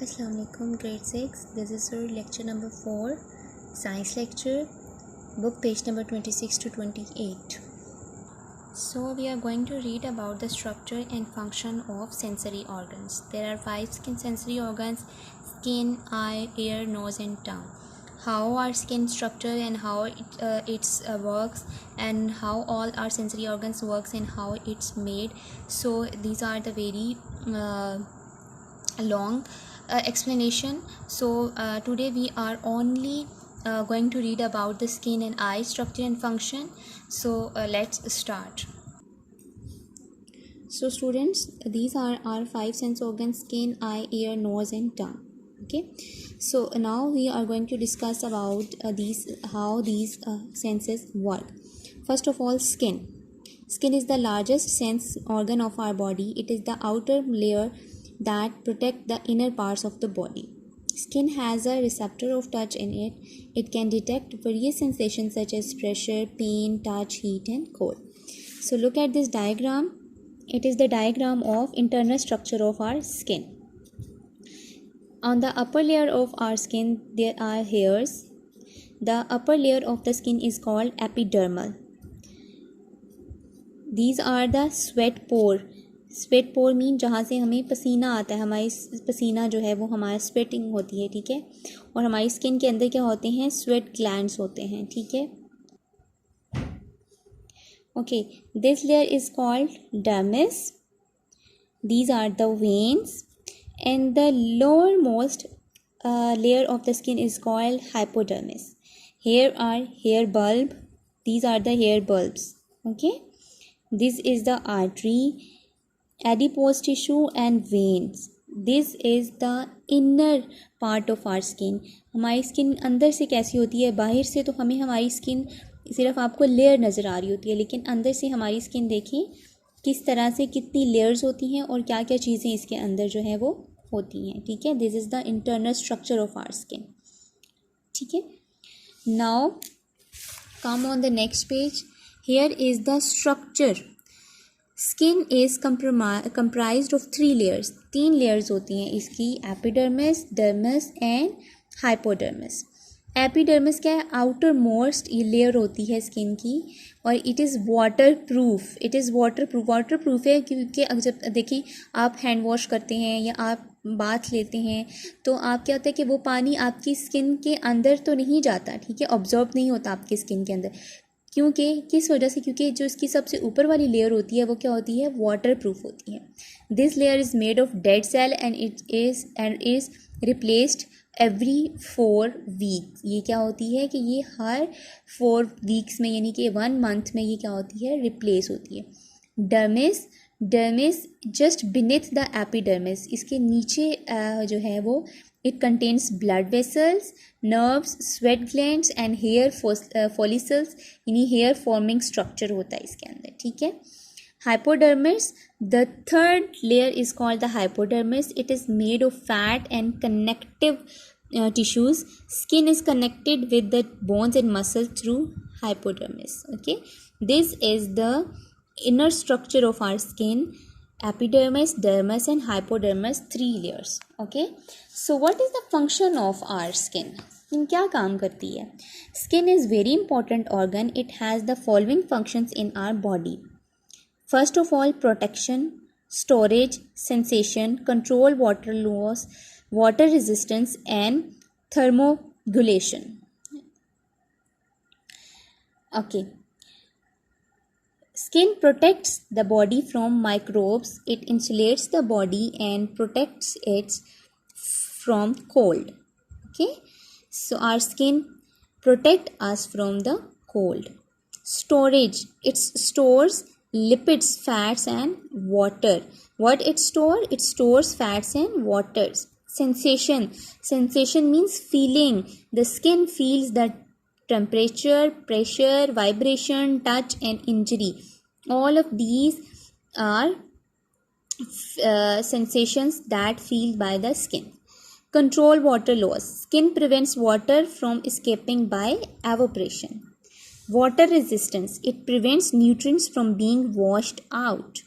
Assalamu alaikum, grade 6. This is our lecture number 4, science lecture, book page number 26 to 28. So we are going to read about the structure and function of sensory organs. There are 5 sensory organs: skin, eye, ear, nose and tongue. How our skin structure and how it works, and how all our sensory organs works and how it's made. So these are the very long explanation. So today we are only going to read about the skin and eye structure and function. So let's start. So students, these are our 5 sense organs: skin, eye, ear, nose and tongue. Okay, so now we are going to discuss about how these senses work. First of all, skin. Skin is the largest sense organ of our body. It is the outer layer that protect the inner parts of the body. Skin has a receptor of touch in it. It can detect various sensations such as pressure, pain, touch, heat and cold. So look at this diagram. It is the diagram of internal structure of our skin. On the upper layer of our skin there are hairs. The upper layer of the skin is called epidermal. These are the sweat pore. Sweat pore mean जहाँ से हमें पसीना आता है, हमारी पसीना जो है वो हमारा स्वेटिंग होती है, ठीक है. और हमारी स्किन के अंदर क्या होते हैं? स्वेट ग्लैंड्स होते हैं, ठीक है. Okay, this layer is called dermis. These are the veins and the lower most layer of the skin is called hypodermis. Here are hair bulb. These are the hair bulbs. Okay, this is the artery, adipose tissue and veins. This is the inner part of our skin. हमारी skin अंदर से कैसी होती है? बाहर से तो हमें हमारी स्किन सिर्फ आपको लेयर नज़र आ रही होती है, लेकिन अंदर से हमारी स्किन देखिए किस तरह से, कितनी लेयर्स होती हैं और क्या क्या चीज़ें इसके अंदर जो है वो होती हैं, ठीक है. This is the internal structure of our skin, ठीक है. Now come on the next page. Here is the structure. Skin is comprised of 3 layers. 3 layers होती हैं इसकी: epidermis, dermis and hypodermis. Epidermis क्या है? आउटर मोस्ट ये layer होती है स्किन की, और it is water proof. It is water proof है क्योंकि जब देखें आप हैंड वॉश करते हैं या आप बाथ लेते हैं तो आप क्या होता है कि वो पानी आपकी स्किन के अंदर तो नहीं जाता, ठीक है, ऑब्जर्व नहीं होता आपकी स्किन के अंदर. क्योंकि किस वजह से? क्योंकि जो इसकी सबसे ऊपर वाली लेयर होती है वो क्या होती है? वाटर प्रूफ होती है. This layer is made of dead cell and it is replaced every 4 weeks. ये क्या होती है कि ये हर 4 वीक्स में, यानी कि 1 मंथ में ये क्या होती है? रिप्लेस होती है. Dermis just beneath the epidermis. इसके नीचे जो है वो it contains blood vessels, nerves, sweat glands and hair follicles. यानी hair forming structure होता है इसके अंदर, ठीक है. Hypodermis, the third layer is called the hypodermis. It is made of fat and connective tissues. Skin is connected with the bones and muscles through hypodermis. Okay, this is the inner structure of our skin: epidermis, dermis and hypodermis, 3 layers. Okay, so what is the function of our skin? Skin क्या काम करती है? Skin is very important organ. It has the following functions in our body. First of all, protection, storage, sensation, control water loss, water resistance and thermoregulation. Okay, skin protects the body from microbes. It insulates the body and protects it from cold. Okay, so our skin protect us from the cold. Storage, it stores lipids, fats and water. What it store? It stores fats and waters. Sensation means feeling. The skin feels the temperature, pressure, vibration, touch and injury. All of these are sensations that feel by the skin. Control water loss. Skin prevents water from escaping by evaporation. Water resistance. It prevents nutrients from being washed out.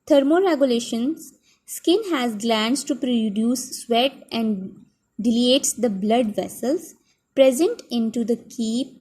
Thermoregulations. Skin has glands to produce sweat and dilates the blood vessels present into the keep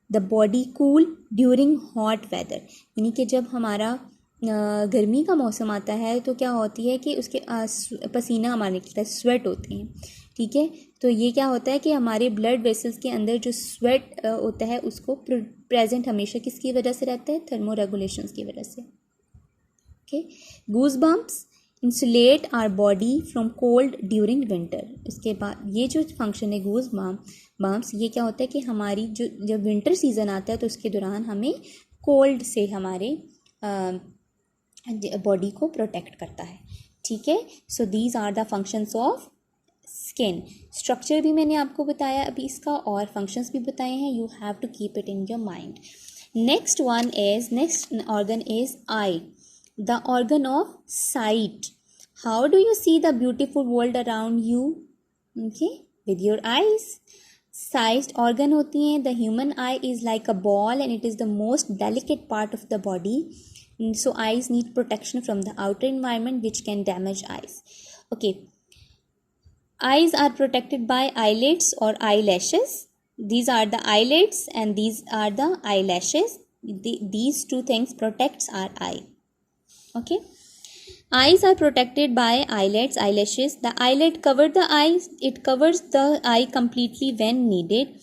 the body cool during hot weather. यानी कि जब हमारा गर्मी का मौसम आता है तो क्या होती है कि उसके पसीना हमारा निकलता है, स्वेट होते हैं, ठीक है. तो ये क्या होता है कि हमारे ब्लड वेसल्स के अंदर जो स्वेट होता है उसको प्रेजेंट हमेशा किसकी वजह से रहता है, थर्मो रेगुलेशंस की वजह से. Okay. Goose bumps insulate our body from cold during winter. इसके बाद ये जो फंक्शन है गूज बम्प्स, ये क्या होता है कि हमारी जो जब विंटर सीजन आता है तो उसके दौरान हमें कोल्ड से हमारे बॉडी को प्रोटेक्ट करता है, ठीक है. So these are the functions of skin. Structure भी मैंने आपको बताया अभी इसका, और फंक्शंस भी बताए हैं. You have to keep it in your mind. Next organ is eye, the organ of sight. How do you see the beautiful world around you? Okay, with your eyes. Sight organ होती हैं. The human eye is like a ball and it is the most delicate part of the body. So eyes need protection from the outer environment which can damage eyes. Okay, eyes are protected by eyelids or eyelashes. These are the eyelids and these are the eyelashes. These two things protects our eye. Okay, eyes are protected by eyelashes. The eyelid cover the eyes. It covers the eye completely when needed.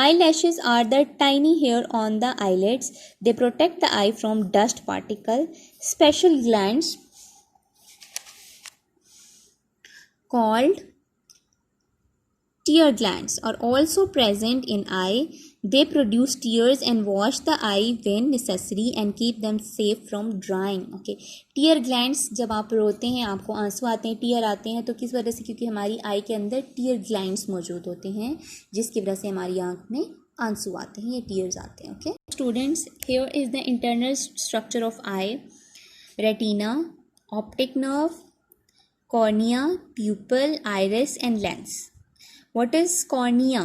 Eyelashes are the tiny hair on the eyelids. They protect the eye from dust particle. Special glands called tear glands are also present in eye. They produce tears and wash the eye when necessary and keep them safe from drying. Okay, tear glands, जब आप रोते हैं आपको आंसू आते हैं, tier आते हैं, तो किस वजह से, क्योंकि हमारी आई के अंदर टीयर ग्लैंड्स मौजूद होते हैं जिसकी वजह से हमारी आंख में आंसू आते हैं, ये टीयर्स आते हैं. Okay students, here is the internal structure of eye. Retina, optic nerve, cornea, pupil, iris and lens. What is cornea?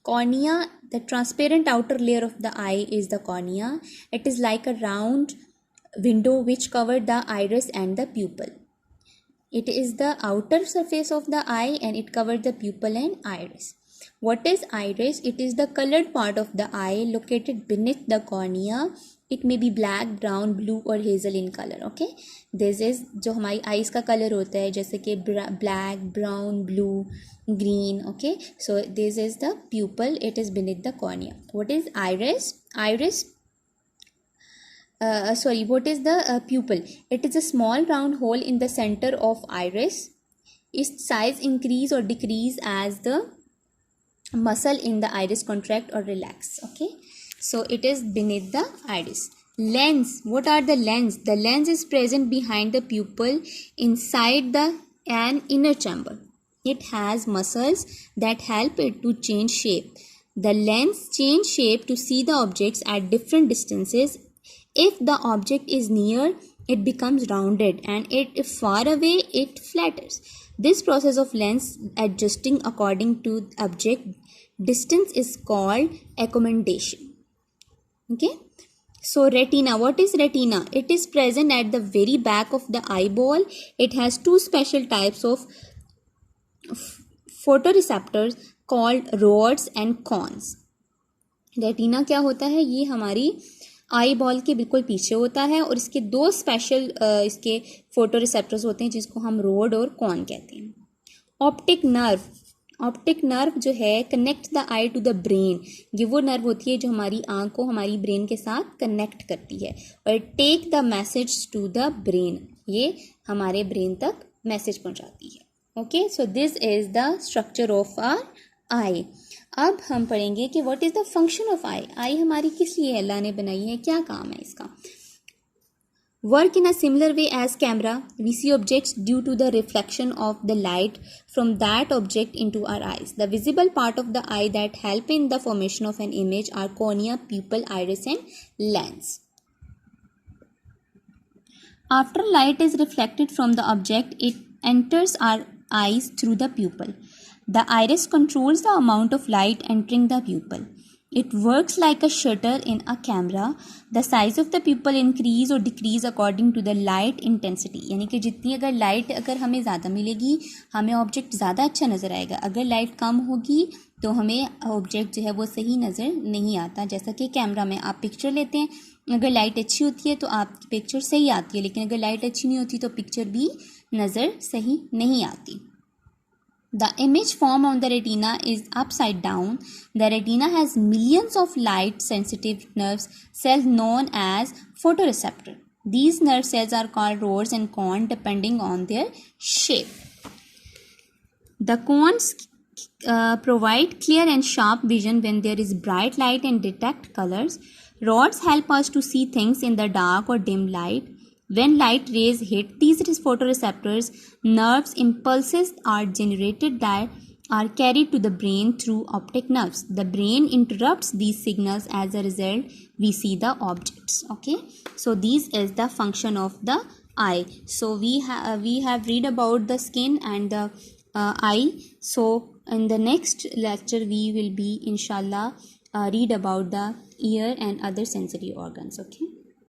Cornea, the transparent outer layer of the eye is the cornea. It is like a round window which covers the iris and the pupil. It is the outer surface of the eye and it covers the pupil and iris. What is iris? It is the colored part of the eye located beneath the cornea. It may be black, brown, blue or hazel in color. Okay, this is जो हमारी eyes का colour होता है, जैसे कि black, brown, blue, green. Okay, so this is the pupil. It is beneath the cornea. What is iris? What is the pupil? It is a small round hole in the center of iris. Its size increase or decrease as the muscle in the iris contract or relax. Okay, so it is beneath the iris. Lens. What are the lens? The lens is present behind the pupil inside an inner chamber. It has muscles that help it to change shape. The lens change shape to see the objects at different distances. If the object is near, it becomes rounded, and if far away, it flattens. This process of lens adjusting according to object distance is called accommodation. Okay, so retina. What is retina? It is present at the very back of the eyeball. It has two special types of photoreceptors called rods and cones. Retina क्या होता है? ये हमारी eye ball के बिल्कुल पीछे होता है और इसके दो स्पेशल इसके फोटो रिसेप्टर्स होते हैं जिसको हम रोड और कॉन कहते हैं. ऑप्टिक नर्व जो है connect the eye to the brain. ये वो नर्व होती है जो हमारी आँख को हमारी ब्रेन के साथ कनेक्ट करती है और take the message to the brain. ये हमारे ब्रेन तक मैसेज पहुँचाती है. Okay, so this is the structure of our eye. अब हम पढ़ेंगे कि what is the function of eye. Eye हमारी किस लिए अल्लाह ने बनाई है, क्या काम है इसका. Work in a similar way as camera. We see objects due to the reflection of the light from that object into our eyes. The visible part of the eye that help in the formation of an image are cornea, pupil, iris and lens. After light is reflected from the object, it enters our eyes through the pupil. The iris controls the amount of light entering the pupil. It works like a shutter in a camera. The size of the pupil increase or decrease according to the light intensity. यानी कि जितनी अगर light अगर हमें ज़्यादा मिलेगी हमें object ज़्यादा अच्छा नज़र आएगा, अगर लाइट कम होगी तो हमें ऑब्जेक्ट जो है वो सही नज़र नहीं आता. जैसा कि कैमरा में आप पिक्चर लेते हैं, अगर लाइट अच्छी होती है तो आपकी पिक्चर सही आती है, लेकिन अगर लाइट अच्छी नहीं होती तो पिक्चर भी नज़र सही नहीं आती. The image formed on the retina is upside down. The retina has millions of light-sensitive nerve cells known as photoreceptors. These nerve cells are called rods and cones depending on their shape. The cones provide clear and sharp vision when there is bright light and detect colors. Rods help us to see things in the dark or dim light. When light rays hit these photoreceptors, nerves impulses are generated that are carried to the brain through optic nerves. The brain interrupts these signals. As a result, we see the objects. Okay, so this is the function of the eye. So we have read about the skin and the eye. So in the next lecture we will be inshallah read about the ear and other sensory organs. Okay.